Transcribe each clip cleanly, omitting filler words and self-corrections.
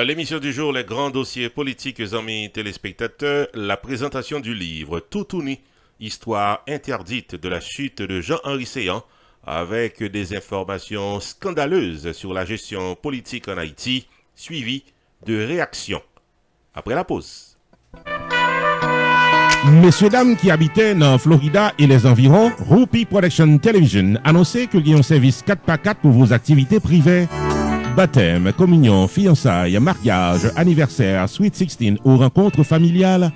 L'émission du jour, les grands dossiers politiques, amis téléspectateurs, la présentation du livre Tout uni, histoire interdite de la chute de Jean-Henri Séan, avec des informations scandaleuses sur la gestion politique en Haïti, suivies de réactions. Après la pause. Messieurs, dames qui habitaient dans Florida et les environs, Rupi Production Television annonçait qu'il y a un service 4x4 pour vos activités privées. Baptême, communion, fiançailles, mariage, anniversaire, Sweet 16 ou rencontres familiales.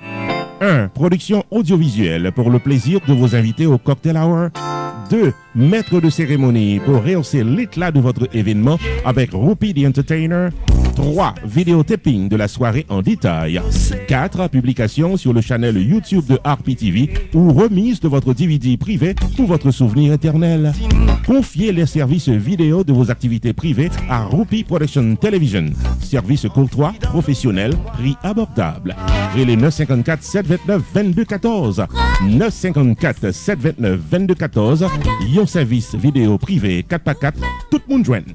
1. Production audiovisuelle pour le plaisir de vos invités au cocktail hour. 2. Maître de cérémonie pour rehausser l'éclat de votre événement avec Rupi the Entertainer. 3. Vidéotaping de la soirée en détail. 4. Publication sur le channel YouTube de RPTV ou remise de votre DVD privé pour votre souvenir éternel. Confiez les services vidéo de vos activités privées à Rupi Production Television. Service courtois, professionnel, prix abordable. Relais 954 729 2214. 954 729 2214. Yon service vidéo privé 4x4, tout le monde joigne.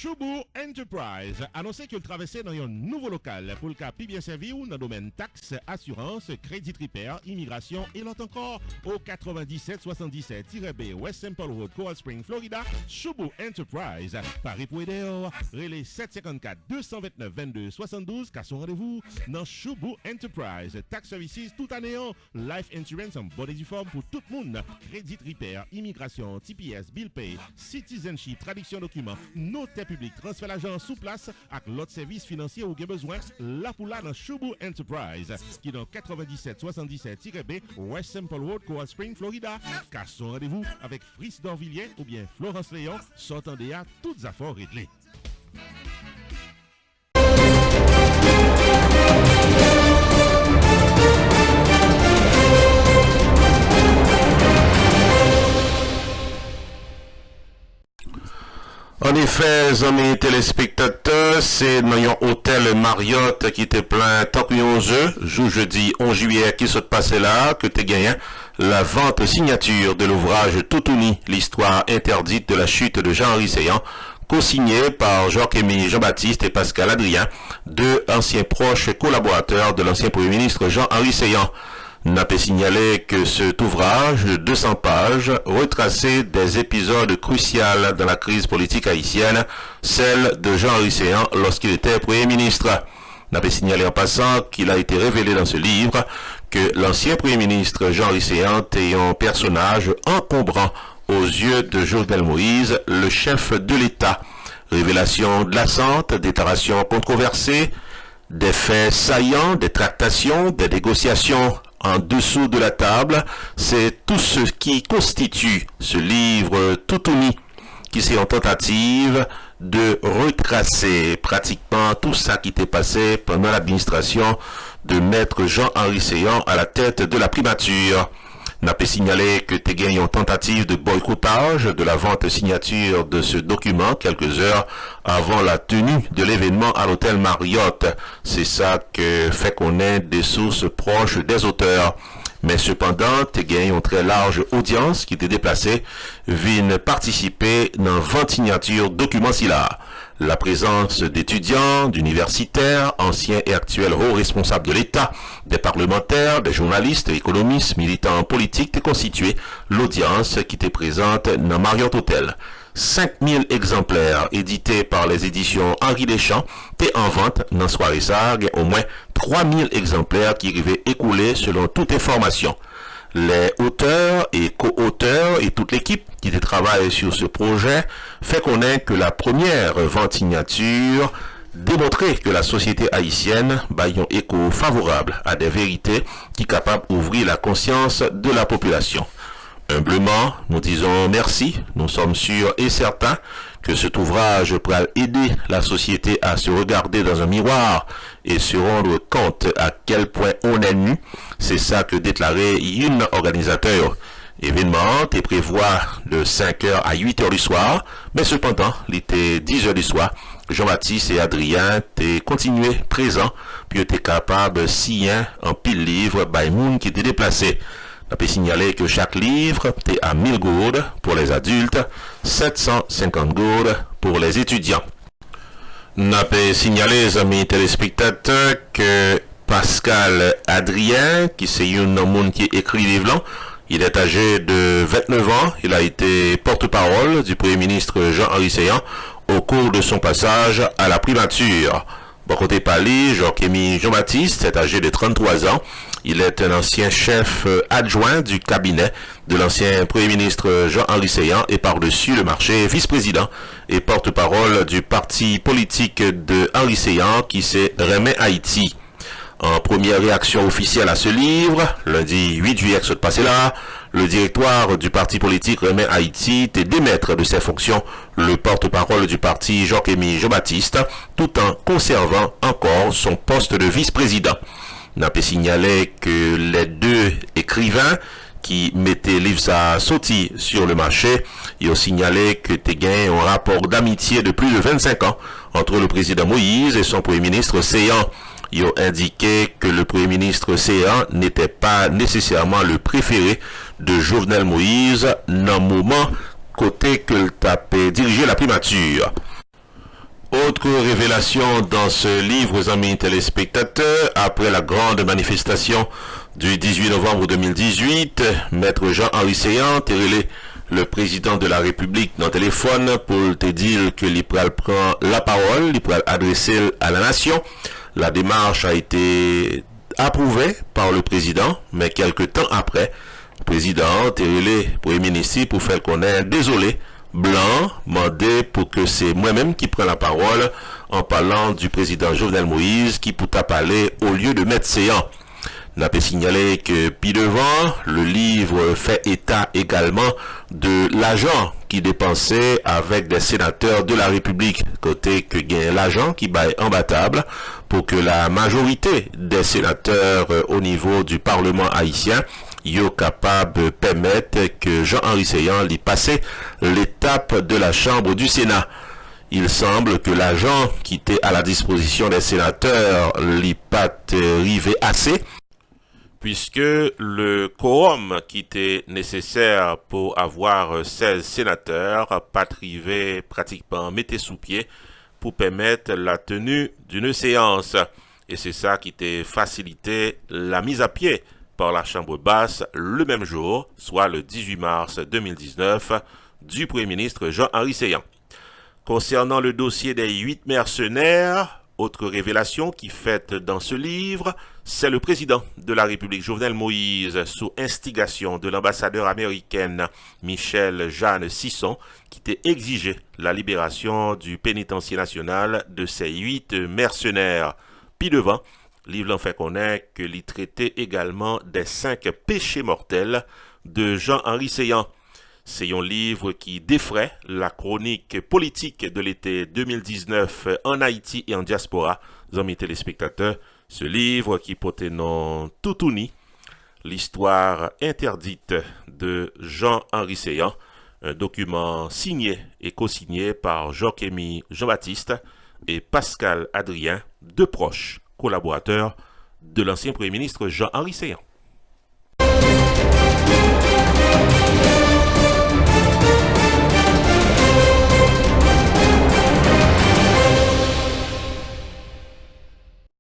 Choubou Enterprise annonçait qu'il traversait dans un nouveau local pour le cas plus bien servi ou dans le domaine taxes, assurance, crédit repair, immigration et l'autre encore au 9777-B West Simple Road, Coral Spring, Florida. Choubou Enterprise, Paris pour aider, relais 754 229 22 72 car son rendez-vous dans Choubou Enterprise. Tax services tout année, life insurance en bonne et due forme pour tout le monde, crédit repair, immigration, TPS, bill pay, citizenship, traduction documents, notaire public, transfert l'argent sous place avec l'autre service financier ou bien besoin là pour là dans Choubou Enterprise qui est dans 9777-B West Simple Road, Coral Spring, Florida. Car son rendez-vous avec Fritz Dorvilliers ou bien Florence Léon sortant à toutes affaires réglées. En effet, amis téléspectateurs, c'est dans un hôtel Marriott qui était plein tant que 11 jeudi 11 juillet qui se passait là, que tu gagné la vente signature de l'ouvrage Tout uni, l'histoire interdite de la chute de Jean-Henri Séan, co-signé par Jacques-Émile Jean-Baptiste et Pascal Adrien, deux anciens proches collaborateurs de l'ancien Premier ministre Jean-Henri Séan. N'a pas signalé que cet ouvrage de 200 pages retraçait des épisodes cruciaux dans la crise politique haïtienne, celle de Jean-Henri Séan lorsqu'il était Premier ministre. N'a pas signalé en passant qu'il a été révélé dans ce livre que l'ancien Premier ministre Jean-Henri Séan était un personnage encombrant aux yeux de Jovenel Moïse, le chef de l'État. Révélation glaçante, déclarations controversées, des faits saillants, des tractations, des négociations en dessous de la table, c'est tout ce qui constitue ce livre Tout uni, qui c'est en tentative de retracer pratiquement tout ça qui t'est passé pendant l'administration de maître Jean-Henri Séan à la tête de la primature. N'a pas signalé que t'es gagné en tentative de boycottage de la vente signature de ce document quelques heures avant la tenue de l'événement à l'hôtel Marriott. C'est ça que fait qu'on ait des sources proches des auteurs. Mais cependant, t'es gagné une très large audience qui t'est déplacée, vient participer dans 20 signatures documents si là. La présence d'étudiants, d'universitaires, anciens et actuels hauts responsables de l'État, des parlementaires, des journalistes, économistes, militants politiques t'est constitué l'audience qui t'est présente dans Marriott Hotel. 5000 exemplaires édités par les éditions Henri Deschamps t'est en vente dans soirée Sargue, au moins 3000 exemplaires qui arrivaient écoulés selon toute information. Les auteurs et co-auteurs et toute l'équipe qui travaille sur ce projet fait connaître que la première vente signature démontrait que la société haïtienne a un écho favorable à des vérités qui sont capables d'ouvrir la conscience de la population. Humblement, nous disons merci. Nous sommes sûrs et certains que cet ouvrage pourra aider la société à se regarder dans un miroir et se rendre compte à quel point on est nu. C'est ça que déclarait une organisateur. Événement est prévoit de 5h à 8h du soir, mais cependant, il était 10h du soir. Jean-Baptiste et Adrien étaient continué présents, puis étaient capables de signer en pile livre by Moon qui était déplacé. On peut signaler que chaque livre est à 1000 gourdes pour les adultes, 750 gourdes pour les étudiants. On peut signaler, les amis téléspectateurs, que Pascal Adrien, qui c'est un monde qui écrit livre, il est âgé de 29 ans. Il a été porte-parole du Premier ministre Jean-Henri Séan au cours de son passage à la primature. Bon côté Pali, Jean-Baptiste est âgé de 33 ans. Il est un ancien chef adjoint du cabinet de l'ancien Premier ministre Jean-Henri Séan et par-dessus le marché vice-président et porte-parole du parti politique de Henri Séan qui c'est Remet Haïti. En première réaction officielle à ce livre, lundi 8 juillet ce passé là, le directoire du parti politique Remet Haïti est démettre de ses fonctions le porte-parole du parti Jean-Kémy Jean-Baptiste, tout en conservant encore son poste de vice-président. On peut signaler que les deux écrivains qui mettaient livre à sorti sur le marché, ils ont signalé que t'es gagné un rapport d'amitié de plus de 25 ans entre le président Moïse et son premier ministre Séan. Ils ont indiqué que le Premier ministre Séan n'était pas nécessairement le préféré de Jovenel Moïse dans le moment côté que le tapé diriger la primature. Autre révélation dans ce livre, aux amis téléspectateurs, après la grande manifestation du 18 novembre 2018, Maître Jean-Henri Séan a relé le président de la République dans le téléphone pour te dire que l'IPRAL prend la parole, l'IPRAL adressée à la nation. La démarche a été approuvée par le président, mais quelques temps après, le président a relé Premier ministre pour faire connaître désolé, blanc, mandé pour que c'est moi-même qui prends la parole en parlant du président Jovenel Moïse qui peut parler au lieu de Maître Séan. On a pu signaler que puis devant, le livre fait état également de l'argent qui dépensait avec des sénateurs de la République, côté que gagne l'argent qui baille imbattable pour que la majorité des sénateurs au niveau du Parlement haïtien yo capable de permettre que Jean-Henri Séan y passe l'étape de la Chambre du Sénat. Il semble que l'argent qui était à la disposition des sénateurs l'y pas arrivé assez, puisque le quorum qui était nécessaire pour avoir 16 sénateurs pas arrivé pratiquement metté sous pied pour permettre la tenue d'une séance. Et c'est ça qui était facilité la mise à pied par la Chambre basse le même jour, soit le 18 mars 2019, du Premier ministre Jean-Henri Séan. Concernant le dossier des 8 mercenaires, autre révélation qui fait dans ce livre, c'est le président de la République Jovenel Moïse, sous instigation de l'ambassadeur américaine Michelle Jeanne Sisson, qui t'a exigé la libération du pénitencier national de ces 8 mercenaires. Puis devant, livre l'en fait connaître que l'y traitait également des 5 péchés mortels de Jean-Henri Séan. C'est un livre qui défraie la chronique politique de l'été 2019 en Haïti et en diaspora. Amis téléspectateurs, ce livre qui porte nom Toutouni, l'histoire interdite de Jean-Henri Séan, un document signé et co-signé par Jean-Kémy Jean-Baptiste et Pascal Adrien, deux proches collaborateurs de l'ancien Premier ministre Jean-Henri Séan.